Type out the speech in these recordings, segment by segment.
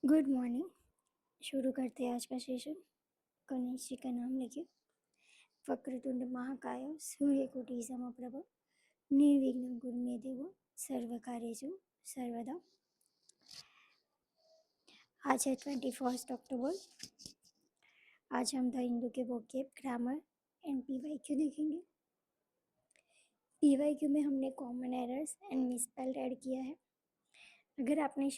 Good morning. शुरू करते हैं आज का सेशन। गणेश जी का नाम लेके। वक्रतुंड महाकाय सूर्यकोटि समप्रभ निर्विघ्नं कुरु मे देव सर्वकार्येषु सर्वदा। आज है 21 अक्टूबर। आज हम द हिंदू के वोकेब, ग्रामर एंड पीवाईक्यू देखेंगे। पीवाईक्यू में हमने common errors and misspelled add किया है। अगर आपने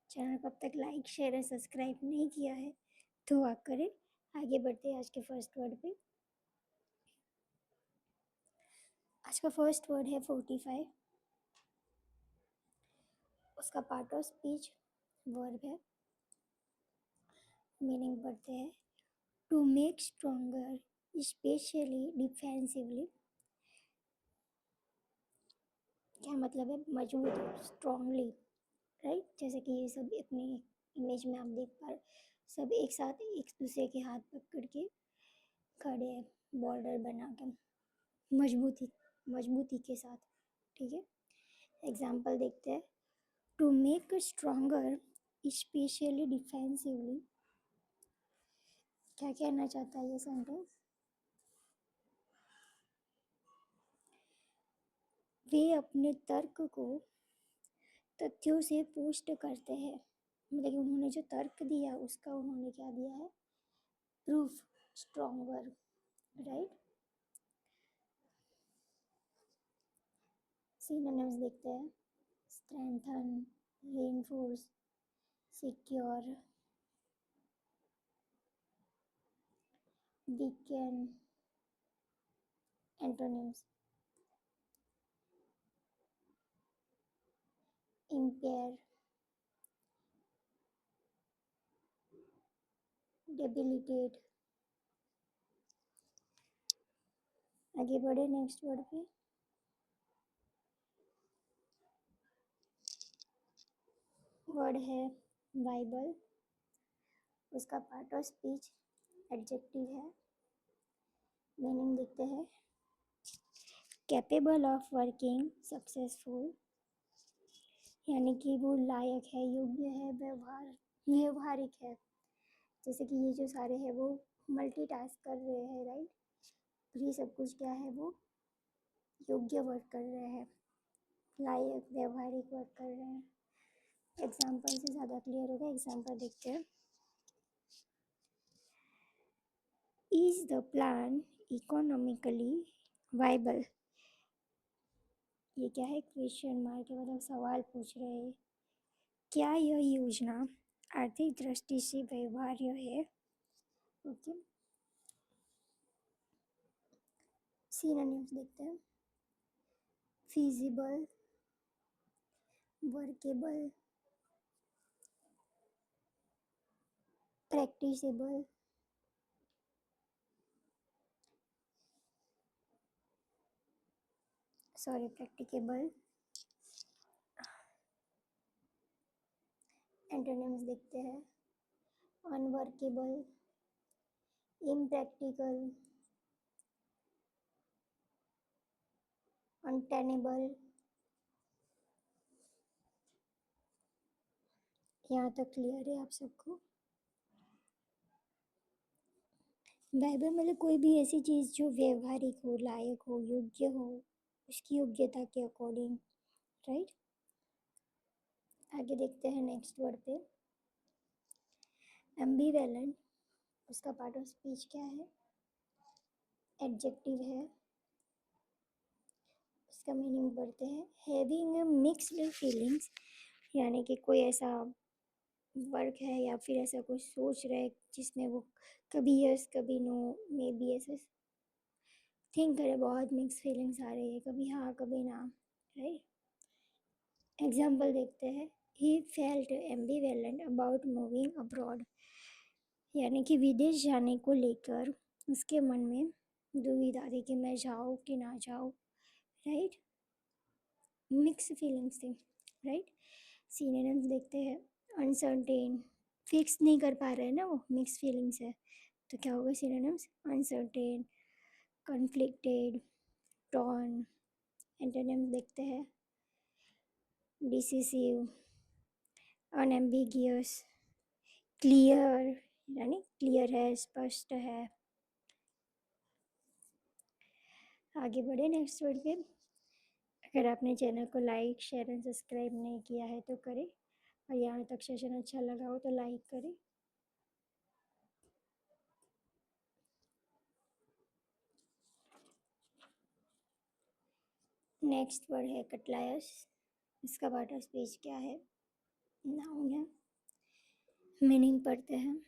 चैनल को अब तक लाइक शेयर और सब्सक्राइब नहीं किया है तो आप करें। आगे बढ़ते हैं आज के फर्स्ट वर्ड पे। आज का फर्स्ट वर्ड है 45। उसका पार्ट ऑफ स्पीच वर्ब है। मीनिंग पढ़ते हैं to make stronger specially defensively. क्या मतलब है? मजबूत, स्ट्रांगली, राइट। जैसे कि ये सब अपनी इमेज में आप देख पा रहे, सब एक साथ एक दूसरे के हाथ पकड़ के खड़े हैं, बॉर्डर बना के मजबूती के साथ। ठीक है, एग्जाम्पल देखते हैं। To make stronger specially defensively. क्या कहना चाहता है ये सेंटेंस? वे अपने तर्क को तथ्यों से पुष्ट करते हैं। मतलब कि उन्होंने जो तर्क दिया उसका उन्होंने क्या दिया है? Proof, stronger, right. सिनोनिम्स देखते हैं। Strengthen, reinforce, secure, weakened. Antonyms empire, debilitate. आगे बढ़े नेक्स्ट वर्ड पे। वर्ड है बाइबल। उसका पार्ट ऑफ स्पीच एडजेक्टिव है। मीनिंग देखते हैं। कैपेबल ऑफ वर्किंग सक्सेसफुल, यानी कि वो लायक है, योग्य है, व्यवहारिक है। जैसे कि ये जो सारे हैं वो मल्टीटास्क कर रहे हैं, राइट। ये सब कुछ क्या है? वो योग्य वर्क कर रहे हैं, लायक व्यवहारिक वर्क कर रहे हैं। एग्जाम्पल से ज़्यादा क्लियर होगा। एग्जाम्पल देखते हैं। Is the plan economically viable. ये क्या है? क्वेश्चन मार्क के मतलब सवाल पूछ रहे हैं। क्या यह योजना आर्थिक दृष्टि से व्यवहार्य है? ओके, सिनोनिम्स देखते हैं। Feasible, workable, practicable, practicable. Antonyms देखते हैं। Unworkable, impractical, untenable. यहाँ तक क्लियर है आप सबको? वाइबल मतलब कोई भी ऐसी चीज़ जो व्यवहारिक हो, लायक हो, योग्य हो, उसकी योग्यता के अकॉर्डिंग, राइट। आगे देखते हैं नेक्स्ट वर्ड पे। एम्बिवेलेंट। उसका पार्ट ऑफ स्पीच क्या है? एडजेक्टिव है। उसका मीनिंग पढ़ते हैं। हैविंग मिक्स्ड फीलिंग्स, यानी कि कोई ऐसा वर्क है या फिर ऐसा कुछ सोच रहे जिसमें वो कभी यस कभी नो, मे बी ऐसे थिंक करे, बहुत मिक्स फीलिंग्स आ रही है, कभी हाँ कभी ना, राइट। एग्जाम्पल देखते हैं। He felt ambivalent about moving abroad, यानी कि विदेश जाने को लेकर उसके मन में दुविधा थी कि मैं जाऊँ कि ना जाऊँ, राइट। मिक्स फीलिंग्स थी, राइट। सिनोनिम्स देखते हैं। अनसर्टेन, फिक्स नहीं कर पा रहे हैं ना वो, मिक्स फीलिंग्स है तो क्या होगा? Synonyms uncertain, conflicted, torn. Antonyms देखते हैं। डिसिसिव, अनएम्बिगियस, क्लियर यानी क्लियर है, स्पष्ट है। आगे बढ़े नेक्स्ट वर्ड पे। अगर आपने चैनल को लाइक शेयर एंड सब्सक्राइब नहीं किया है तो करें, और यहाँ तक सेशन अच्छा लगा हो तो लाइक करें। नेक्स्ट वर्ड है कटलायस। इसका पार्ट ऑफ स्पीच क्या है? नाउन है। मीनिंग पढ़ते हैं।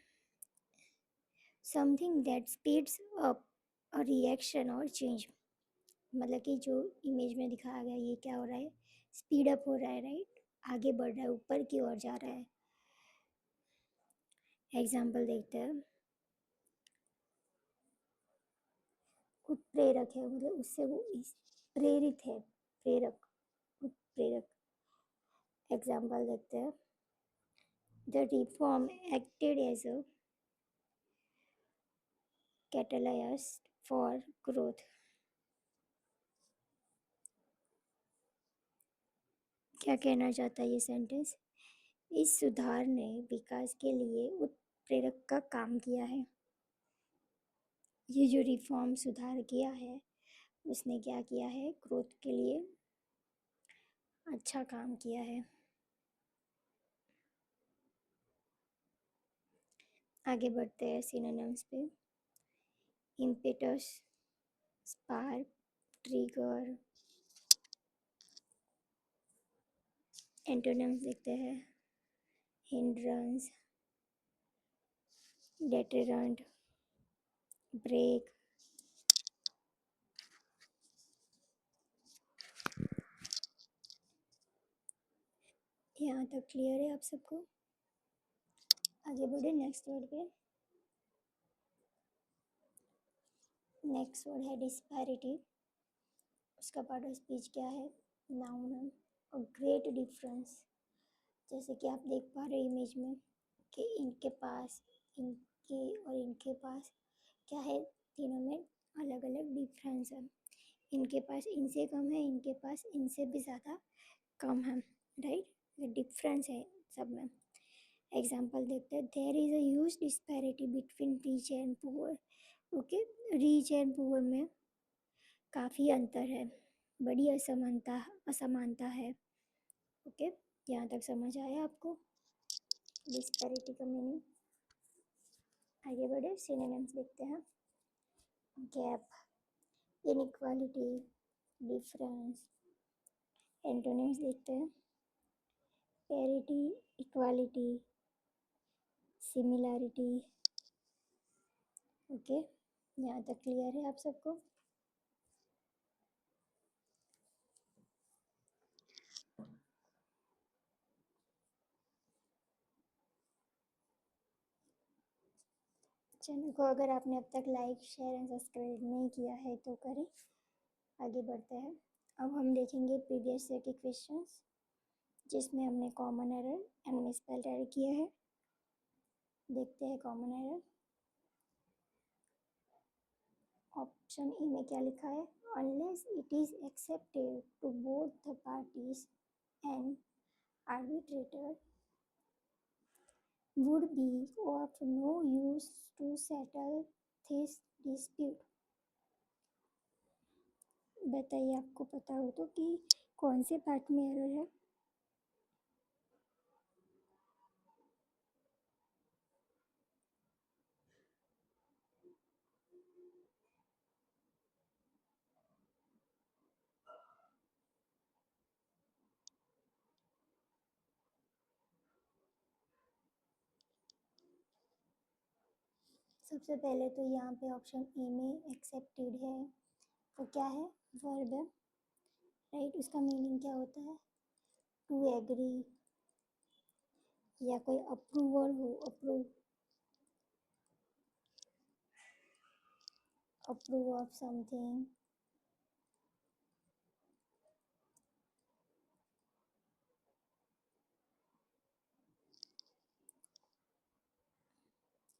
Something that speeds up a reaction और चेंज। मतलब कि जो इमेज में दिखाया गया ये क्या हो रहा है? स्पीड अप हो रहा है, राइट? आगे बढ़ रहा है, ऊपर की ओर जा रहा है। एग्जाम्पल देखते हैं। उत्प्रेरक है, मतलब उससे वो प्रेरित है। प्रेरक, उत्प्रेरक। एग्जाम्पल देखते हैं। The reform acted as a catalyst for growth. क्या कहना चाहता है ये सेंटेंस? इस सुधार ने विकास के लिए उत्प्रेरक का काम किया है। ये जो रिफॉर्म सुधार किया है उसने क्या किया है? ग्रोथ के लिए अच्छा काम किया है। आगे बढ़ते हैं सिनोनिम्स पे। Impetus, spark, trigger. एंटोनिम्स देखते हैं। Hindrance, deterrent, break. यहाँ तक क्लियर है आप सबको? आगे बढ़े नेक्स्ट वर्ड पे। नेक्स्ट वर्ड है डिस्पैरिटी। उसका पार्ट ऑफ स्पीच क्या है? नाउन है। और ग्रेट डिफरेंस। जैसे कि आप देख पा रहे इमेज में कि इनके पास, इनके और इनके पास क्या है? तीनों में अलग अलग डिफरेंस है। इनके पास इनसे कम है, इनके पास इनसे भी ज़्यादा कम है, राइट? डिफरेंस है सब में। एग्जाम्पल देखते हैं। There is a huge disparity between rich and poor. Okay, rich and poor में काफ़ी अंतर है, बड़ी असमानता असमानता है। ओके, यहाँ तक समझ आया आपको डिस्पैरिटी का मीनिंग? आगे बढ़े सिनोनिम्स देखते हैं। Gap, inequality, difference. एंटोनिम्स देखते हैं। Parity, equality, similarity. ओके, यहाँ तक क्लियर है आप सबको? चैनल को अगर आपने अब तक लाइक शेयर एंड सब्सक्राइब नहीं किया है तो करें। आगे बढ़ते हैं। अब हम देखेंगे प्रीवियस ईयर के क्वेश्चंस जिसमें हमने common error and misspelled error किया है। देखते हैं कॉमन एरर। ऑप्शन ई में क्या लिखा है? Unless it is accepted to both the parties and arbitrator would be of no use to settle this dispute। बताइए आपको पता हो तो कि कौन से पार्ट में एरर है? सबसे पहले तो यहाँ पे ऑप्शन ए में एक्सेप्टेड है, वो क्या है? वर्ब है, राइट? उसका मीनिंग क्या होता है? टू एग्री, या कोई अप्रूवर हो, अप्रूव ऑफ समथिंग।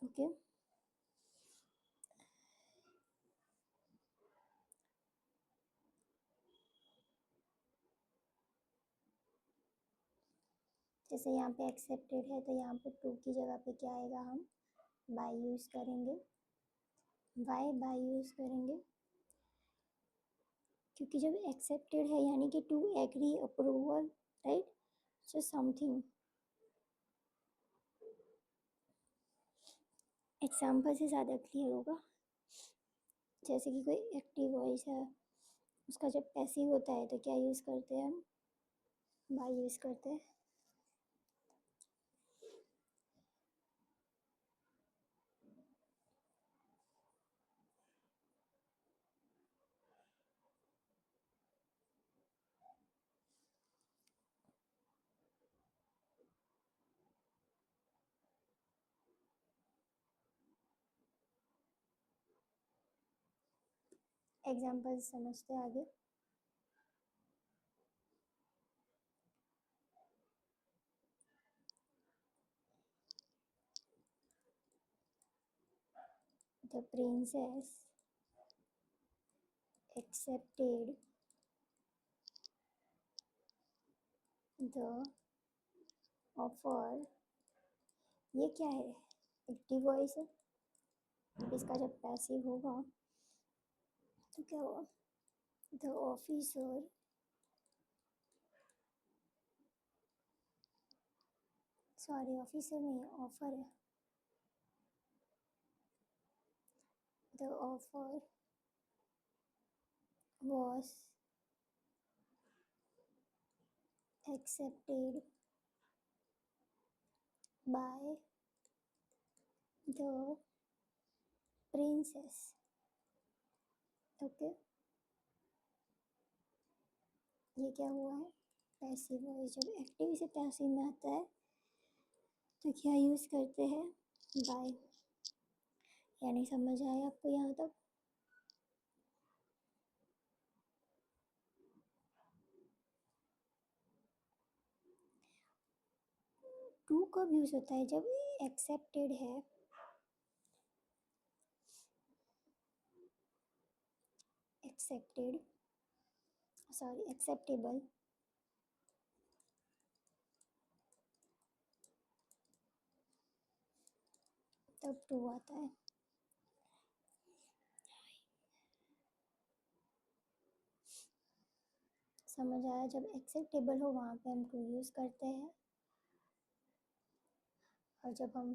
ओके, जैसे यहाँ पे एक्सेप्टेड है तो यहाँ पे टू की जगह पे क्या आएगा, हम बाय यूज़ करेंगे। वाई बाय यूज़ करेंगे? क्योंकि जब एक्सेप्टेड है यानी कि to agree approval, right, so something. Example से ज़्यादा क्लियर होगा। जैसे कि कोई एक्टिव वॉइस है, उसका जब पैसिव होता है तो क्या यूज़ करते हैं हम, बाय यूज़ करते हैं। एग्जाम्पल समझते हैं आगे। The princess accepted the offer. ये क्या है, एक्टिव वॉइस है। इसका जब पैसिव होगा तो क्या होगा, द ऑफिसर सॉरी ऑफिसर नहीं ऑफर है, the offer was accepted by the princess. Okay, ये क्या हुआ है, पैसिव वॉइस। जब एक्टिव से पैसिव में आता है तो क्या यूज़ करते हैं, बाय। यानी समझ आया आपको यहाँ तक। टू कब यूज़ होता है, जब एक्सेप्टेड है, एक्सेप्टेड सॉरी एक्सेप्टेबल तब टू आता है। समझ आया, जब एक्सेप्टेबल हो वहाँ पे हम टू यूज़ करते हैं। और जब हम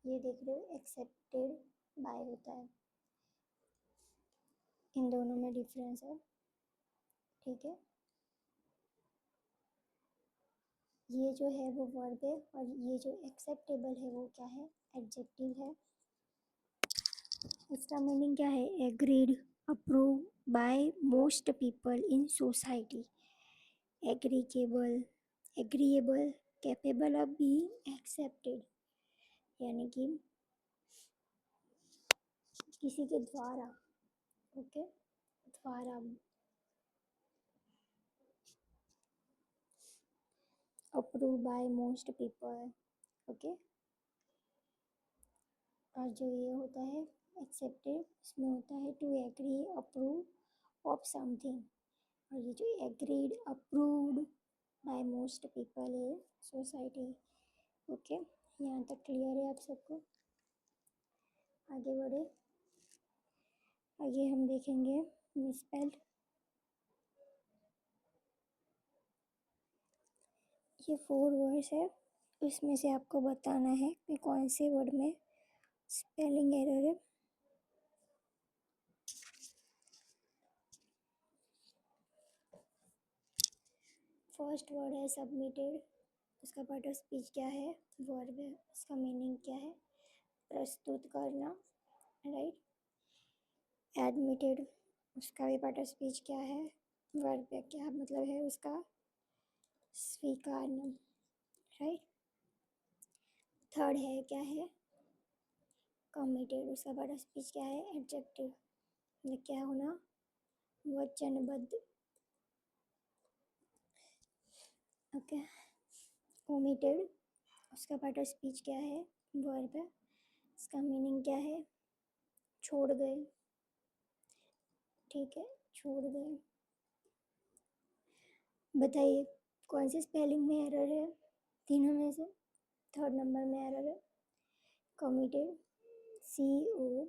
ये देख रहे हो एक्सेप्टेड बाय होता है, इन दोनों में डिफरेंस है, ठीक है। ये जो है वो वर्ब है और ये जो एक्सेप्टेबल है वो क्या है, एडजेक्टिव है। इसका मीनिंग क्या है, agreed approve by most people in society. Agreeable agreeable capable of being accepted, यानी कि किसी के द्वारा, ओके, द्वारा approve by most people, okay. और जो ये होता है एक्सेप्टेड, इसमें होता है to agree approve of something. और ये जो agreed approved by most people है सोसाइटी, ओके। यहाँ तक क्लियर है आप सबको। आगे बढ़े, आगे हम देखेंगे मिसस्पेल्ड। ये 4 वर्ड्स है, उसमें से आपको बताना है कि कौन से वर्ड में स्पेलिंग एरर है। फर्स्ट वर्ड है सबमिटेड, उसका पार्ट ऑफ स्पीच क्या है, वर्ब है, उसका मीनिंग क्या है, प्रस्तुत करना, राइट। एडमिटेड, उसका भी पार्ट ऑफ स्पीच क्या है, वर्ब है, क्या मतलब है उसका, स्वीकारना, राइट। थर्ड है क्या है, कमिटेड, उसका पार्ट ऑफ स्पीच क्या है, एडजेक्टिव, मतलब क्या होना, वचनबद्ध, ओके। ओमिटेड, उसका पार्ट ऑफ स्पीच क्या है, वर्ब है, इसका मीनिंग क्या है, छोड़ गए, ठीक है, छोड़ गए। बताइए कौन सी स्पेलिंग में एरर है, तीनों में से थर्ड नंबर में एरर है। Committed COMM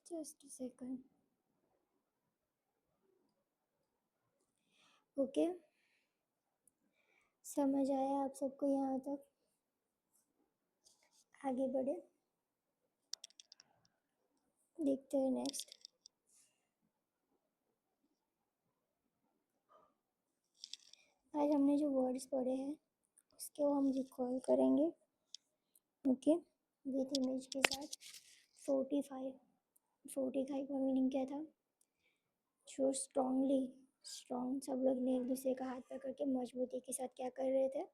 just a second. Okay, समझ आया आप सबको यहाँ तक? आगे बढ़े, देखते हैं नेक्स्ट। आज हमने जो वर्ड्स पढ़े हैं उसको हम रिकॉल करेंगे। ओके, विथ इमेज के साथ। 45 का मीनिंग क्या था? जो स्ट्रॉन्ग, सब लोग ने एक दूसरे का हाथ पकड़ के मजबूती के साथ क्या कर रहे थे?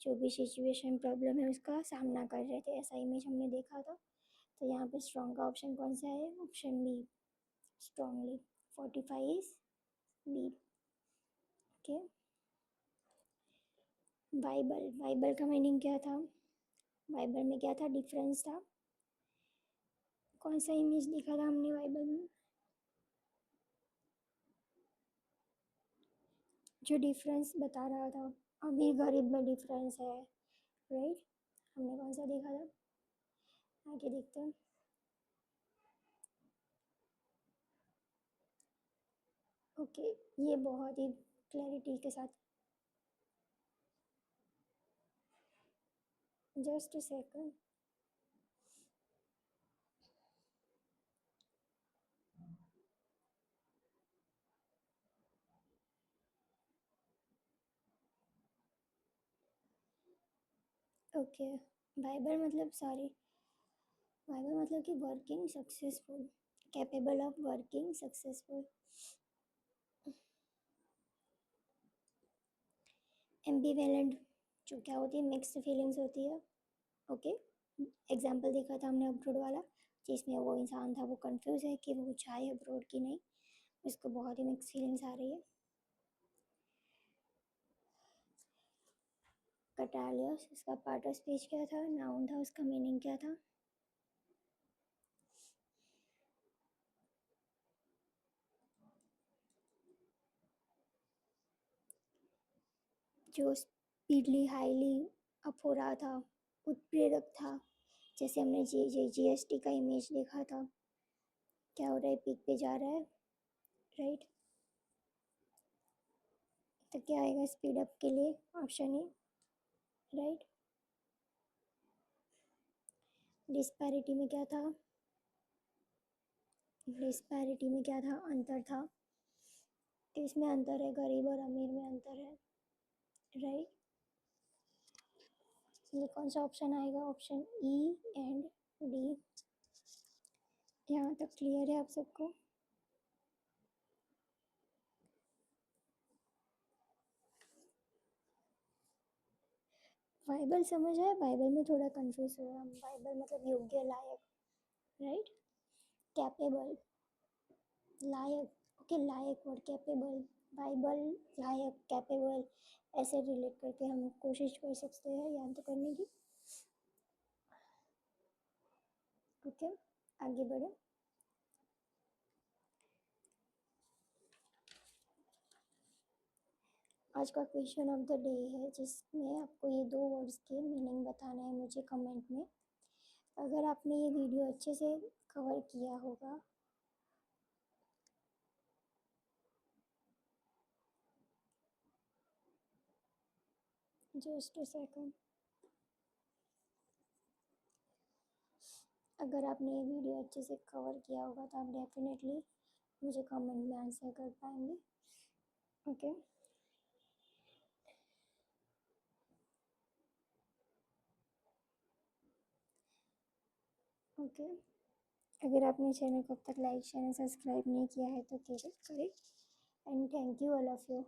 जो भी सिचुएशन प्रॉब्लम है उसका सामना कर रहे थे, ऐसा इमेज हमने देखा था। तो यहाँ पे स्ट्रॉन्ग का ऑप्शन कौन सा है? Option B, strongly. 45 is B. Okay, Bible का मीनिंग क्या था? बाइबल में क्या था? डिफरेंस था। कौन सा इमेज देखा था हमने बाइबल में? जो डिफरेंस बता रहा था, अमीर गरीब में डिफरेंस है, राइट? हमने कौन सा देखा था? आगे देखते हैं। ओके, ये बहुत ही क्लैरिटी के साथ, जस्ट सेकंड। ओके, बाइबल मतलब कि working successful, capable of working successful. Ambivalent जो क्या होती है? मिक्स्ड फीलिंग्स होती है। ओके, एग्जाम्पल देखा था हमने अब्रोड वाला, जिसमें वो इंसान था वो कंफ्यूज है कि वो चाहे अब्रोड की नहीं, उसको बहुत ही मिक्स फीलिंग्स आ रही है। कटालियस, उसका पार्ट ऑफ स्पीच क्या था? नाउन था, उसका मीनिंग क्या था? जो स्पीडली हाईली अप हो रहा था, उत्प्रेरक था। जैसे हमने GST का इमेज देखा था, क्या हो रहा है? पीक पे जा रहा है, राइट? तो क्या आएगा स्पीड अप के लिए? Option A, right? डिस्पैरिटी में क्या था? डिस्पैरिटी में क्या था? अंतर था। किसमें अंतर है? गरीब और अमीर में अंतर है, राइट? ये कौन सा ऑप्शन आएगा? Option E and D. यहाँ तक क्लियर है आप सबको? बाइबल समझ आया? बाइबल में थोड़ा कंफ्यूज हुआ हम। बाइबल मतलब योग्य, लायक, राइट? कैपेबल, लायक। ओके, लायक वर्ड, कैपेबल। बाइबल, लायक, कैपेबल, ऐसे रिलेट करके हम कोशिश कर सकते हैं याद करने की। ओके, आगे बढ़े। आज का क्वेश्चन ऑफ द डे है, जिसमें आपको ये दो वर्ड्स के मीनिंग बताना है मुझे कमेंट में। अगर आपने ये वीडियो अच्छे से कवर किया होगा, जस्ट अ सेकंड। अगर आपने ये वीडियो अच्छे से कवर किया होगा तो आप डेफिनेटली मुझे कमेंट में आंसर कर पाएंगे। Okay, okay. अगर आपने चैनल को अब तक लाइक शेयर सब्सक्राइब नहीं किया है तो करें। And thank you all of you.